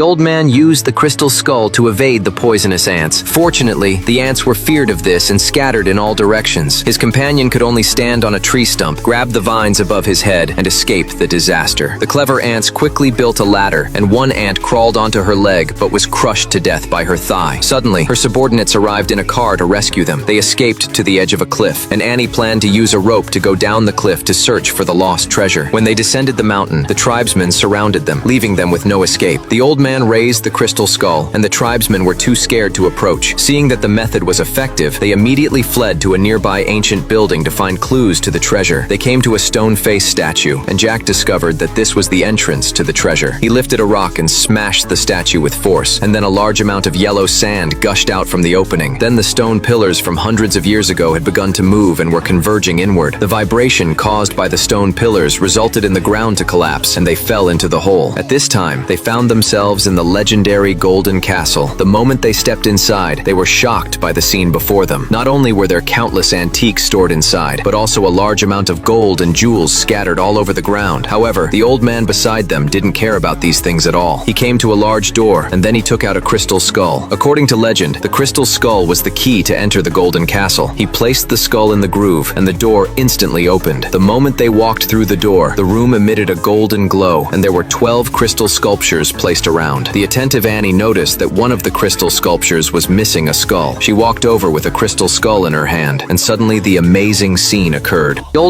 The old man used the crystal skull to evade the poisonous ants. Fortunately, the ants were feared of this and scattered in all directions. His companion could only stand on a tree stump, grab the vines above his head, and escape the disaster. The clever ants quickly built a ladder, and one ant crawled onto her leg but was crushed to death by her thigh. Suddenly, her subordinates arrived in a car to rescue them. They escaped to the edge of a cliff, and Annie planned to use a rope to go down the cliff to search for the lost treasure. When they descended the mountain, the tribesmen surrounded them, leaving them with no escape. The old man raised the crystal skull, and the tribesmen were too scared to approach. Seeing that the method was effective, they immediately fled to a nearby ancient building to find clues to the treasure. They came to a stone-faced statue, and Jack discovered that this was the entrance to the treasure. He lifted a rock and smashed the statue with force, and then a large amount of yellow sand gushed out from the opening. Then the stone pillars from hundreds of years ago had begun to move and were converging inward. The vibration caused by the stone pillars resulted in the ground to collapse, and they fell into the hole. At this time, they found themselves in the legendary Golden Castle. The moment they stepped inside, they were shocked by the scene before them. Not only were there countless antiques stored inside, but also a large amount of gold and jewels scattered all over the ground. However, the old man beside them didn't care about these things at all. He came to a large door, and then he took out a crystal skull. According to legend, the crystal skull was the key to enter the Golden Castle. He placed the skull in the groove, and the door instantly opened. The moment they walked through the door, the room emitted a golden glow, and there were 12 crystal sculptures placed around. The attentive Annie noticed that one of the crystal sculptures was missing a skull. She walked over with a crystal skull in her hand, and suddenly the amazing scene occurred. The old